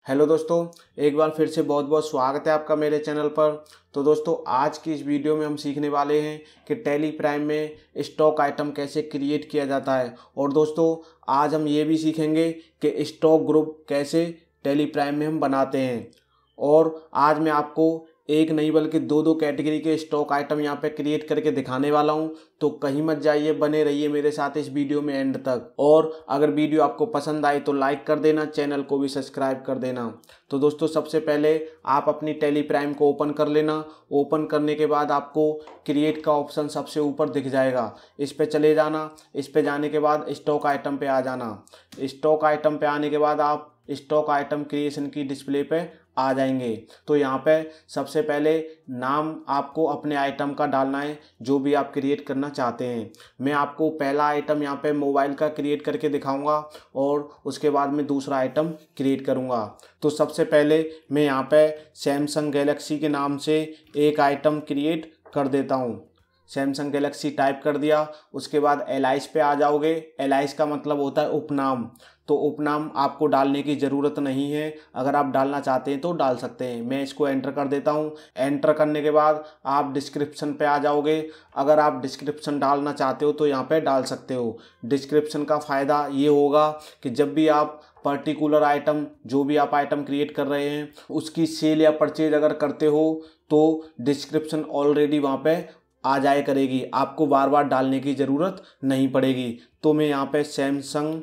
Hello दोस्तों, एक बार फिर से बहुत बहुत स्वागत है आपका मेरे चैनल पर। तो दोस्तों, आज की इस वीडियो में हम सीखने वाले हैं कि टैली प्राइम में स्टॉक आइटम कैसे क्रिएट किया जाता है। और दोस्तों, आज हम ये भी सीखेंगे कि स्टॉक ग्रुप कैसे टैली प्राइम में हम बनाते हैं। और आज मैं आपको एक नहीं बल्कि दो दो कैटेगरी के स्टॉक आइटम यहाँ पे क्रिएट करके दिखाने वाला हूँ। तो कहीं मत जाइए, बने रहिए मेरे साथ इस वीडियो में एंड तक। और अगर वीडियो आपको पसंद आए तो लाइक कर देना, चैनल को भी सब्सक्राइब कर देना। तो दोस्तों, सबसे पहले आप अपनी टैली प्राइम को ओपन कर लेना। ओपन करने के बाद आपको क्रिएट का ऑप्शन सबसे ऊपर दिख जाएगा, इस पे चले जाना। इस पे जाने के बाद स्टॉक आइटम पे आ जाना। स्टॉक आइटम पे आने के बाद आप स्टॉक आइटम क्रिएशन की डिस्प्ले पे आ जाएंगे। तो यहाँ पे सबसे पहले नाम आपको अपने आइटम का डालना है जो भी आप क्रिएट करना चाहते हैं। मैं आपको पहला आइटम यहाँ पे मोबाइल का क्रिएट करके दिखाऊंगा और उसके बाद में दूसरा आइटम क्रिएट करूंगा। तो सबसे पहले मैं यहाँ पे सैमसंग गैलेक्सी के नाम से एक आइटम क्रिएट कर देता हूँ। सैमसंग गैलेक्सी टाइप कर दिया। उसके बाद एलाइस पे आ जाओगे। एलाइस का मतलब होता है उपनाम। तो उपनाम आपको डालने की ज़रूरत नहीं है, अगर आप डालना चाहते हैं तो डाल सकते हैं। मैं इसको एंटर कर देता हूँ। एंटर करने के बाद आप डिस्क्रिप्शन पे आ जाओगे। अगर आप डिस्क्रिप्शन डालना चाहते हो तो यहाँ पे डाल सकते हो। डिस्क्रिप्शन का फ़ायदा ये होगा कि जब भी आप पर्टिकुलर आइटम, जो भी आप आइटम क्रिएट कर रहे हैं, उसकी सेल या परचेज अगर करते हो तो डिस्क्रिप्शन ऑलरेडी वहाँ पे आ जाए करेगी, आपको बार बार डालने की ज़रूरत नहीं पड़ेगी। तो मैं यहाँ पे सैमसंग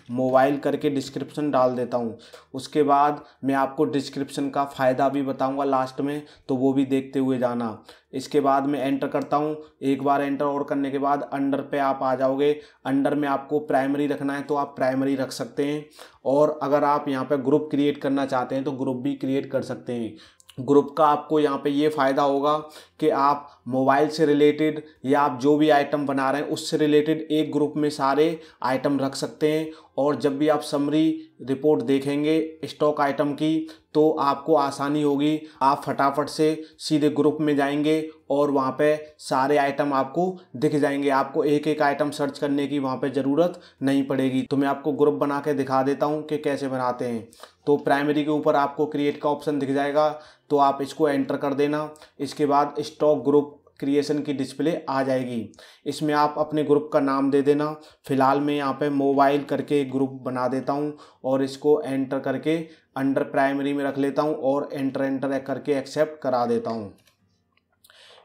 मोबाइल करके डिस्क्रिप्शन डाल देता हूँ। उसके बाद मैं आपको डिस्क्रिप्शन का फ़ायदा भी बताऊँगा लास्ट में, तो वो भी देखते हुए जाना। इसके बाद मैं एंटर करता हूँ। एक बार एंटर और करने के बाद अंडर पे आप आ जाओगे। अंडर में आपको प्राइमरी रखना है तो आप प्राइमरी रख सकते हैं। और अगर आप यहाँ पे ग्रुप क्रिएट करना चाहते हैं तो ग्रुप भी क्रिएट कर सकते हैं। ग्रुप का आपको यहाँ पे ये फ़ायदा होगा कि आप मोबाइल से रिलेटेड या आप जो भी आइटम बना रहे हैं उससे रिलेटेड एक ग्रुप में सारे आइटम रख सकते हैं। और जब भी आप समरी रिपोर्ट देखेंगे स्टॉक आइटम की तो आपको आसानी होगी। आप फटाफट से सीधे ग्रुप में जाएंगे और वहाँ पे सारे आइटम आपको दिख जाएंगे। आपको एक एक आइटम सर्च करने की वहाँ पे ज़रूरत नहीं पड़ेगी। तो मैं आपको ग्रुप बना के दिखा देता हूँ कि कैसे बनाते हैं। तो प्राइमरी के ऊपर आपको क्रिएट का ऑप्शन दिख जाएगा, तो आप इसको एंटर कर देना। इसके बाद स्टॉक ग्रुप क्रिएशन की डिस्प्ले आ जाएगी। इसमें आप अपने ग्रुप का नाम दे देना। फ़िलहाल मैं यहाँ पे मोबाइल करके एक ग्रुप बना देता हूँ और इसको एंटर करके अंडर प्राइमरी में रख लेता हूँ और एंटर करके एक्सेप्ट करा देता हूँ।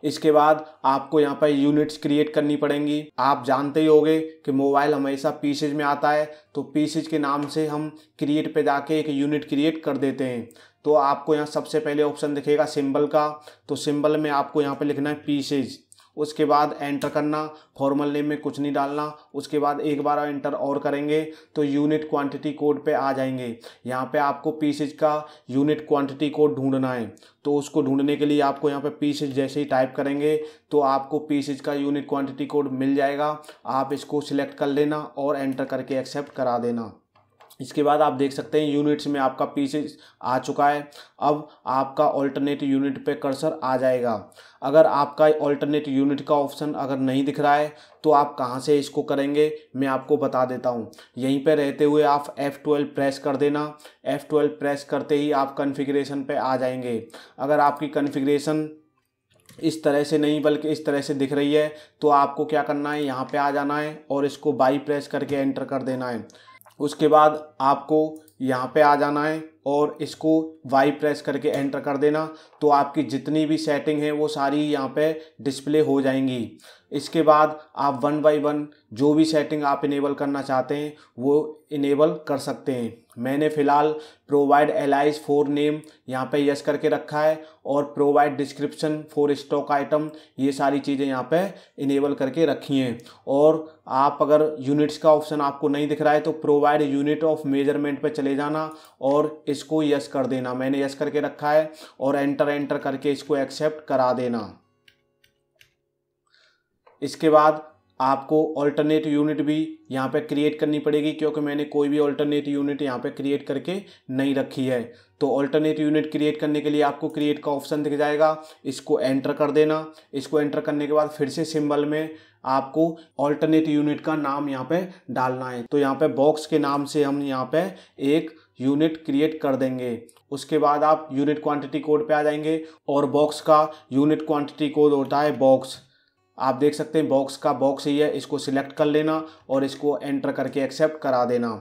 इसके बाद आपको यहाँ पर यूनिट्स क्रिएट करनी पड़ेंगी। आप जानते ही होंगे कि मोबाइल हमेशा पीसेज में आता है, तो पीसेज के नाम से हम क्रिएट पे जाके एक यूनिट क्रिएट कर देते हैं। तो आपको यहाँ सबसे पहले ऑप्शन दिखेगा सिंबल का, तो सिंबल में आपको यहाँ पे लिखना है पीसेज। उसके बाद एंटर करना। फॉर्मल नेम में कुछ नहीं डालना। उसके बाद एक बार एंटर और करेंगे तो यूनिट क्वांटिटी कोड पे आ जाएंगे। यहाँ पे आपको पीसेज का यूनिट क्वांटिटी कोड ढूंढना है। तो उसको ढूंढने के लिए आपको यहाँ पे पीसेज जैसे ही टाइप करेंगे तो आपको पीसेज का यूनिट क्वांटिटी कोड मिल जाएगा। आप इसको सिलेक्ट कर लेना और एंटर करके एक्सेप्ट करा देना। इसके बाद आप देख सकते हैं यूनिट्स में आपका पीसेज आ चुका है। अब आपका ऑल्टरनेट यूनिट पे कर्सर आ जाएगा। अगर आपका ऑल्टरनेट यूनिट का ऑप्शन अगर नहीं दिख रहा है तो आप कहां से इसको करेंगे मैं आपको बता देता हूं। यहीं पे रहते हुए आप F12 प्रेस कर देना। F12 प्रेस करते ही आप कॉन्फ़िगरेशन पे आ जाएंगे। अगर आपकी कॉन्फ़िगरेशन इस तरह से नहीं बल्कि इस तरह से दिख रही है तो आपको क्या करना है, यहाँ पे आ जाना है और इसको बाई प्रेस करके एंटर कर देना है। उसके बाद आपको यहाँ पे आ जाना है और इसको वाई प्रेस करके एंटर कर देना। तो आपकी जितनी भी सेटिंग है वो सारी यहाँ पे डिस्प्ले हो जाएंगी। इसके बाद आप वन बाय वन जो भी सेटिंग आप इनेबल करना चाहते हैं वो इनेबल कर सकते हैं। मैंने फ़िलहाल प्रोवाइड एलाइज फॉर नेम यहाँ पे यस करके रखा है और provide description for stock item ये सारी चीज़ें यहाँ पे इनेबल करके रखी हैं। और आप अगर यूनिट्स का ऑप्शन आपको नहीं दिख रहा है तो प्रोवाइड यूनिट ऑफ मेजरमेंट पे चले जाना और इसको यस कर देना। मैंने यस करके रखा है और एंटर करके इसको एक्सेप्ट करा देना। इसके बाद आपको ऑल्टरनेट यूनिट भी यहाँ पे क्रिएट करनी पड़ेगी क्योंकि मैंने कोई भी ऑल्टरनेट यूनिट यहाँ पे क्रिएट करके नहीं रखी है। तो ऑल्टरनेट यूनिट क्रिएट करने के लिए आपको क्रिएट का ऑप्शन दिख जाएगा, इसको एंटर कर देना। इसको एंटर करने के बाद फिर से सिंबल में आपको ऑल्टरनेट यूनिट का नाम यहाँ पे डालना है। तो यहाँ पे बॉक्स के नाम से हम यहाँ पे एक यूनिट क्रिएट कर देंगे। उसके बाद आप यूनिट क्वांटिटी कोड पे आ जाएंगे और बॉक्स का यूनिट क्वांटिटी कोड होता है बॉक्स। आप देख सकते हैं बॉक्स का बॉक्स ही है, इसको सिलेक्ट कर लेना और इसको एंटर करके एक्सेप्ट करा देना।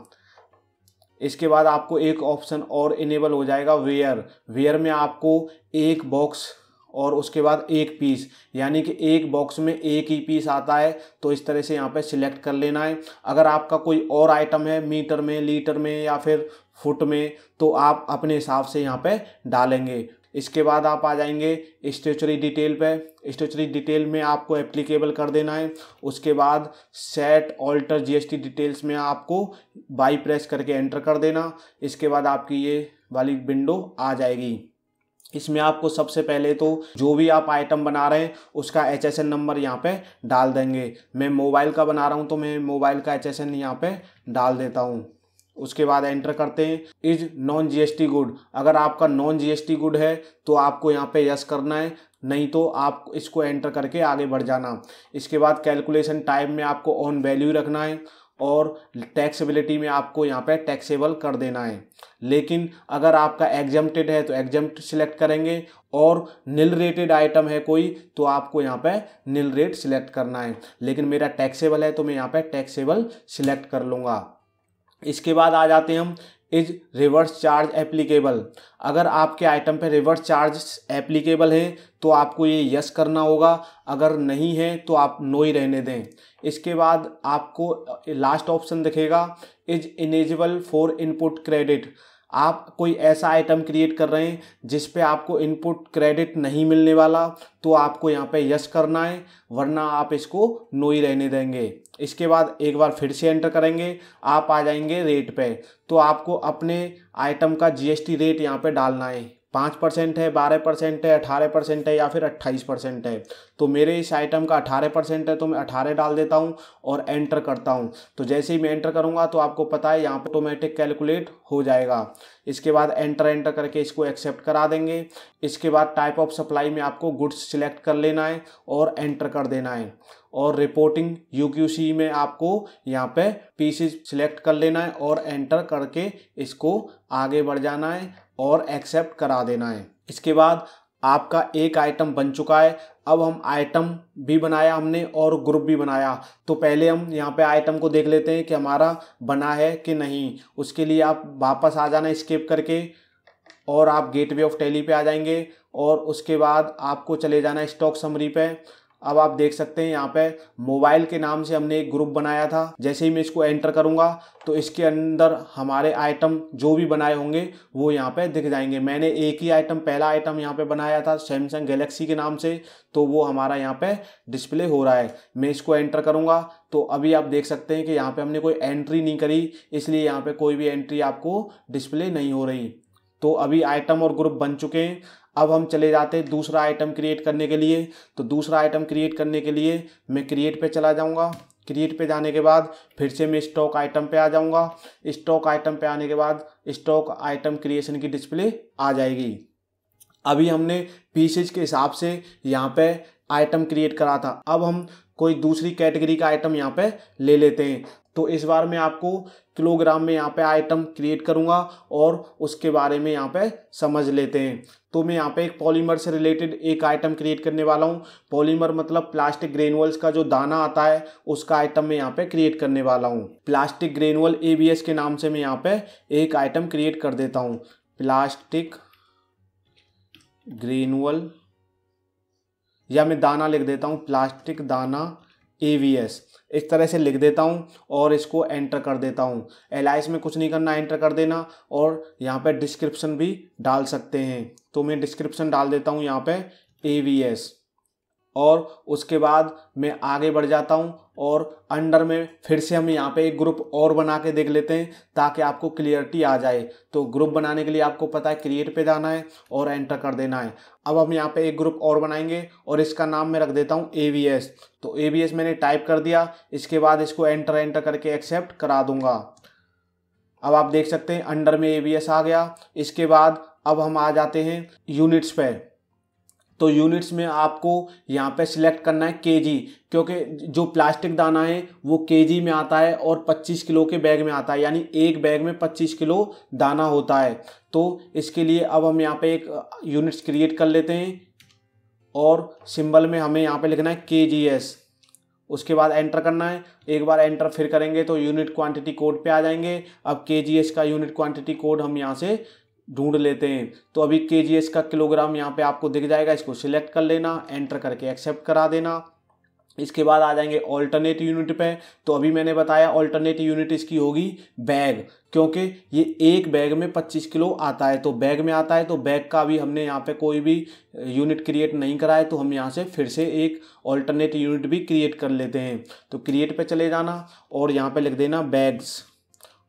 इसके बाद आपको एक ऑप्शन और इनेबल हो जाएगा वेयर में आपको एक बॉक्स और उसके बाद एक पीस, यानी कि एक बॉक्स में एक ही पीस आता है। तो इस तरह से यहाँ पे सिलेक्ट कर लेना है। अगर आपका कोई और आइटम है मीटर में, लीटर में या फिर फुट में, तो आप अपने हिसाब से यहाँ पे डालेंगे। इसके बाद आप आ जाएंगे स्टेचुरी डिटेल पे। स्टेचुरी डिटेल में आपको एप्लीकेबल कर देना है। उसके बाद सेट ऑल्टर जीएसटी डिटेल्स में आपको बाई प्रेस करके एंटर कर देना। इसके बाद आपकी ये वाली विंडो आ जाएगी। इसमें आपको सबसे पहले तो जो भी आप आइटम बना रहे हैं उसका HSN नंबर यहाँ पे डाल देंगे। मैं मोबाइल का बना रहा हूँ तो मैं मोबाइल का HSN यहाँ पे डाल देता हूँ। उसके बाद एंटर करते हैं इज नॉन जीएसटी गुड। अगर आपका नॉन जीएसटी गुड है तो आपको यहाँ पे यस करना है, नहीं तो आप इसको एंटर करके आगे बढ़ जाना। इसके बाद कैलकुलेशन टाइप में आपको ऑन वैल्यू रखना है और टैक्सेबिलिटी में आपको यहाँ पे टैक्सेबल कर देना है। लेकिन अगर आपका एग्जम्प्टेड है तो एग्जम्प्ट सिलेक्ट करेंगे और निल रेटेड आइटम है कोई तो आपको यहाँ पे निल रेट सिलेक्ट करना है। लेकिन मेरा टैक्सेबल है तो मैं यहाँ पे टैक्सेबल सिलेक्ट कर लूँगा। इसके बाद आ जाते हैं हम इज रिवर्स चार्ज एप्लीकेबल। अगर आपके आइटम पे रिवर्स चार्ज एप्लीकेबल है तो आपको ये यस करना होगा, अगर नहीं है तो आप नो ही रहने दें। इसके बाद आपको लास्ट ऑप्शन दिखेगा इज इनेजिबल फॉर इनपुट क्रेडिट। आप कोई ऐसा आइटम क्रिएट कर रहे हैं जिस पे आपको इनपुट क्रेडिट नहीं मिलने वाला, तो आपको यहाँ पे यस करना है, वरना आप इसको नो ही रहने देंगे। इसके बाद एक बार फिर से एंटर करेंगे, आप आ जाएंगे रेट पे। तो आपको अपने आइटम का जीएसटी रेट यहाँ पे डालना है। 5% है, 12% है, 18% है या फिर 28% है। तो मेरे इस आइटम का 18% है तो मैं 18 डाल देता हूँ और एंटर करता हूँ। तो जैसे ही मैं एंटर करूँगा तो आपको पता है यहाँ पे ऑटोमेटिक कैलकुलेट हो जाएगा। इसके बाद एंटर करके इसको एक्सेप्ट करा देंगे। इसके बाद टाइप ऑफ सप्लाई में आपको गुड्स सिलेक्ट कर लेना है और एंटर कर देना है। और रिपोर्टिंग यूक्यूसी में आपको यहाँ पे पीसेस सिलेक्ट कर लेना है और एंटर करके इसको आगे बढ़ जाना है और एक्सेप्ट करा देना है। इसके बाद आपका एक आइटम बन चुका है। अब हम आइटम भी बनाया हमने और ग्रुप भी बनाया, तो पहले हम यहाँ पे आइटम को देख लेते हैं कि हमारा बना है कि नहीं। उसके लिए आप वापस आ जाना स्किप करके और आप गेटवे ऑफ टैली पे आ जाएंगे और उसके बाद आपको चले जाना स्टॉक समरी पे। अब आप देख सकते हैं यहाँ पे मोबाइल के नाम से हमने एक ग्रुप बनाया था। जैसे ही मैं इसको एंटर करूँगा तो इसके अंदर हमारे आइटम जो भी बनाए होंगे वो यहाँ पे दिख जाएंगे। मैंने एक ही आइटम, पहला आइटम यहाँ पे बनाया था सैमसंग गैलेक्सी के नाम से, तो वो हमारा यहाँ पे डिस्प्ले हो रहा है। मैं इसको एंटर करूँगा तो अभी आप देख सकते हैं कि यहाँ पे हमने कोई एंट्री नहीं करी, इसलिए यहाँ पे कोई भी एंट्री आपको डिस्प्ले नहीं हो रही। तो अभी आइटम और ग्रुप बन चुके हैं। अब हम चले जाते हैं दूसरा आइटम क्रिएट करने के लिए। तो दूसरा आइटम क्रिएट करने के लिए मैं क्रिएट पे चला जाऊंगा। क्रिएट पे जाने के बाद फिर से मैं स्टॉक आइटम पे आ जाऊंगा। स्टॉक आइटम पे आने के बाद स्टॉक आइटम क्रिएशन की डिस्प्ले आ जाएगी। अभी हमने पीसेज के हिसाब से यहाँ पे आइटम क्रिएट करा था। अब हम कोई दूसरी कैटेगरी का आइटम यहाँ पे ले लेते हैं। तो इस बार मैं आपको किलोग्राम में यहाँ पे आइटम क्रिएट करूँगा और उसके बारे में यहाँ पे समझ लेते हैं। तो मैं यहाँ पे एक पॉलीमर से रिलेटेड एक आइटम क्रिएट करने वाला हूँ। पॉलीमर मतलब प्लास्टिक ग्रेनुअल्स का जो दाना आता है उसका आइटम मैं यहाँ पे क्रिएट करने वाला हूँ। प्लास्टिक ग्रेनुअल ABS के नाम से मैं यहाँ पे एक आइटम क्रिएट कर देता हूँ। प्लास्टिक ग्रेनुअल, या मैं दाना लिख देता हूँ प्लास्टिक दाना ABS, इस तरह से लिख देता हूँ और इसको एंटर कर देता हूँ। एलाइस में कुछ नहीं करना, एंटर कर देना और यहाँ पे डिस्क्रिप्शन भी डाल सकते हैं। तो मैं डिस्क्रिप्शन डाल देता हूँ यहाँ पे ABS और उसके बाद मैं आगे बढ़ जाता हूँ और अंडर में फिर से हम यहाँ पे एक ग्रुप और बना के देख लेते हैं ताकि आपको क्लियरिटी आ जाए। तो ग्रुप बनाने के लिए आपको पता है क्रिएट पे जाना है और एंटर कर देना है। अब हम यहाँ पे एक ग्रुप और बनाएंगे और इसका नाम मैं रख देता हूँ ABS। तो ABS मैंने टाइप कर दिया। इसके बाद इसको एंटर करके एक्सेप्ट करा दूंगा। अब आप देख सकते हैं अंडर में ABS आ गया। इसके बाद अब हम आ जाते हैं यूनिट्स पे। तो यूनिट्स में आपको यहाँ पे सिलेक्ट करना है केजी, क्योंकि जो प्लास्टिक दाना है वो केजी में आता है और 25 किलो के बैग में आता है, यानी एक बैग में 25 किलो दाना होता है। तो इसके लिए अब हम यहाँ पे एक यूनिट्स क्रिएट कर लेते हैं और सिंबल में हमें यहाँ पे लिखना है KGS। उसके बाद एंटर करना है। एक बार एंटर फिर करेंगे तो यूनिट क्वांटिटी कोड पे आ जाएंगे। अब KGS का यूनिट क्वांटिटी कोड हम यहाँ से ढूंढ लेते हैं। तो अभी KGS का किलोग्राम यहाँ पे आपको दिख जाएगा, इसको सिलेक्ट कर लेना, एंटर करके एक्सेप्ट करा देना। इसके बाद आ जाएंगे ऑल्टरनेट यूनिट पे। तो अभी मैंने बताया ऑल्टरनेट यूनिट इसकी होगी बैग, क्योंकि ये एक बैग में 25 किलो आता है, तो बैग में आता है, तो बैग का अभी हमने यहाँ पे कोई भी यूनिट क्रिएट नहीं करा है, तो हम यहाँ से फिर से एक ऑल्टरनेट यूनिट भी क्रिएट कर लेते हैं। तो क्रिएट पे चले जाना और यहाँ पे लिख देना बैग्स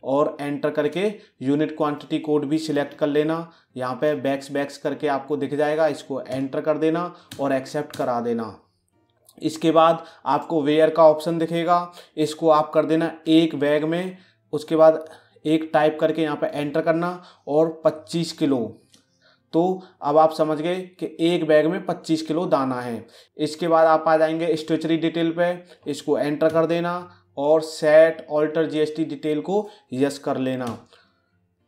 और एंटर करके यूनिट क्वांटिटी कोड भी सिलेक्ट कर लेना। यहाँ पे बैग्स करके आपको दिख जाएगा, इसको एंटर कर देना और एक्सेप्ट करा देना। इसके बाद आपको वेयर का ऑप्शन दिखेगा, इसको आप कर देना एक बैग में। उसके बाद एक टाइप करके यहाँ पे एंटर करना और 25 किलो। तो अब आप समझ गए कि एक बैग में 25 किलो दाना है। इसके बाद आप आ जाएंगे स्टोचरी डिटेल पे, इसको एंटर कर देना और सेट ऑल्टर GST डिटेल को यस कर लेना।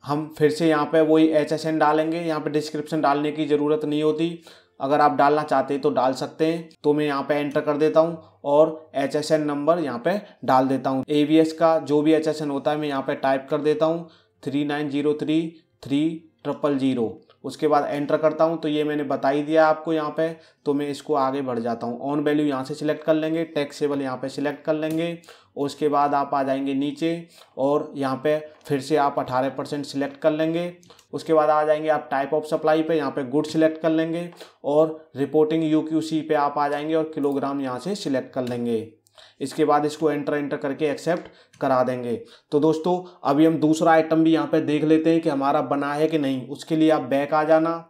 हम फिर से यहाँ पे वही HSN डालेंगे, यहाँ पे डिस्क्रिप्शन डालने की ज़रूरत नहीं होती, अगर आप डालना चाहते हैं तो डाल सकते हैं। तो मैं यहाँ पे एंटर कर देता हूँ और HSN नंबर यहाँ पे डाल देता हूँ। AVS का जो भी HSN होता है मैं यहाँ पे टाइप कर देता हूँ 39033000। उसके बाद एंटर करता हूँ। तो ये मैंने बता ही दिया आपको यहाँ पे, तो मैं इसको आगे बढ़ जाता हूँ। ऑन वैल्यू यहाँ से सिलेक्ट कर लेंगे, टैक्सेबल यहाँ पे सिलेक्ट कर लेंगे। उसके बाद आप आ जाएंगे नीचे और यहाँ पे फिर से आप 18% सिलेक्ट कर लेंगे। उसके बाद आ जाएंगे आप टाइप ऑफ सप्लाई पे, यहाँ पे गुड सिलेक्ट कर लेंगे और रिपोर्टिंग UQC पे आप आ जाएंगे और किलोग्राम यहाँ से सिलेक्ट कर लेंगे। इसके बाद इसको एंटर करके एक्सेप्ट करा देंगे। तो दोस्तों अभी हम दूसरा आइटम भी यहाँ पे देख लेते हैं कि हमारा बना है कि नहीं। उसके लिए आप बैक आ जाना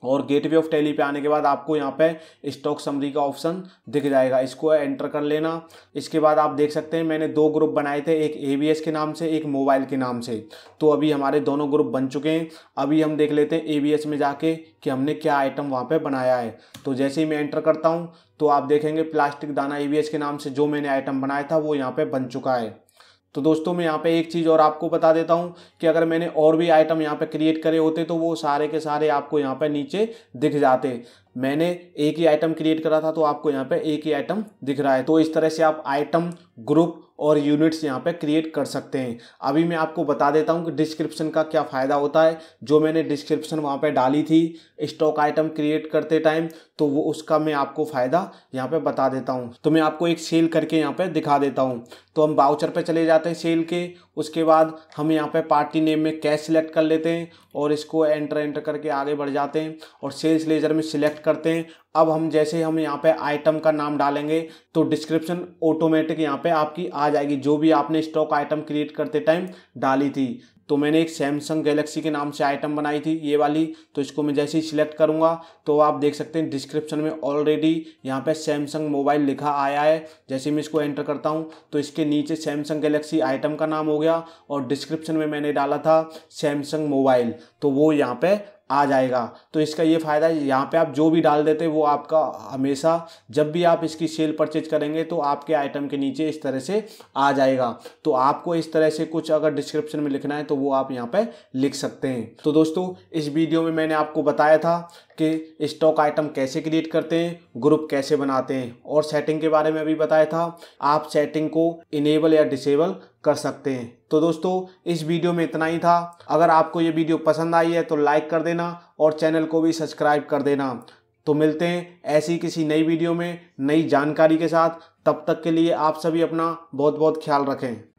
और गेटवे ऑफ टैली पे आने के बाद आपको यहाँ पे स्टॉक समरी का ऑप्शन दिख जाएगा, इसको एंटर कर लेना। इसके बाद आप देख सकते हैं मैंने दो ग्रुप बनाए थे, एक ABS के नाम से, एक मोबाइल के नाम से। तो अभी हमारे दोनों ग्रुप बन चुके हैं। अभी हम देख लेते हैं ABS में जाके कि हमने क्या आइटम वहाँ पे बनाया है। तो जैसे ही मैं एंटर करता हूँ तो आप देखेंगे प्लास्टिक दाना ABS के नाम से जो मैंने आइटम बनाया था वो यहाँ पे बन चुका है। तो दोस्तों मैं यहाँ पे एक चीज़ और आपको बता देता हूँ कि अगर मैंने और भी आइटम यहाँ पे क्रिएट करे होते तो वो सारे के सारे आपको यहाँ पे नीचे दिख जाते। मैंने एक ही आइटम क्रिएट करा था तो आपको यहाँ पे एक ही आइटम दिख रहा है। तो इस तरह से आप आइटम, ग्रुप और यूनिट्स यहाँ पे क्रिएट कर सकते हैं। अभी मैं आपको बता देता हूँ कि डिस्क्रिप्शन का क्या फ़ायदा होता है। जो मैंने डिस्क्रिप्शन वहाँ पे डाली थी स्टॉक आइटम क्रिएट करते टाइम, तो वो उसका मैं आपको फ़ायदा यहाँ पे बता देता हूँ। तो मैं आपको एक सेल करके यहाँ पे दिखा देता हूँ। तो हम वाउचर पे चले जाते हैं सेल के। उसके बाद हम यहाँ पे पार्टी नेम में कैश सिलेक्ट कर लेते हैं और इसको एंटर करके आगे बढ़ जाते हैं और सेल्स लेजर में सिलेक्ट करते हैं। अब हम जैसे हम यहाँ पे आइटम का नाम डालेंगे तो डिस्क्रिप्शन ऑटोमेटिक यहाँ पे आपकी आ जाएगी, जो भी आपने स्टॉक आइटम क्रिएट करते टाइम डाली थी। तो मैंने एक सैमसंग गैलेक्सी के नाम से आइटम बनाई थी ये वाली, तो इसको मैं जैसे ही सिलेक्ट करूँगा तो आप देख सकते हैं डिस्क्रिप्शन में ऑलरेडी यहाँ पे सैमसंग मोबाइल लिखा आया है। जैसे मैं इसको एंटर करता हूँ तो इसके नीचे सैमसंग गैलेक्सी आइटम का नाम हो गया और डिस्क्रिप्शन में मैंने डाला था सैमसंग मोबाइल, तो वो यहाँ पे आ जाएगा। तो इसका ये फ़ायदा है, यहाँ पे आप जो भी डाल देते वो आपका हमेशा जब भी आप इसकी सेल परचेज करेंगे तो आपके आइटम के नीचे इस तरह से आ जाएगा। तो आपको इस तरह से कुछ अगर डिस्क्रिप्शन में लिखना है तो वो आप यहाँ पे लिख सकते हैं। तो दोस्तों इस वीडियो में मैंने आपको बताया था कि स्टॉक आइटम कैसे क्रिएट करते हैं, ग्रुप कैसे बनाते हैं और सेटिंग के बारे में भी बताया था। आप सेटिंग को इनेबल या डिसेबल कर सकते हैं। तो दोस्तों इस वीडियो में इतना ही था। अगर आपको ये वीडियो पसंद आई है तो लाइक कर देना और चैनल को भी सब्सक्राइब कर देना। तो मिलते हैं ऐसी किसी नई वीडियो में नई जानकारी के साथ। तब तक के लिए आप सभी अपना बहुत बहुत ख्याल रखें।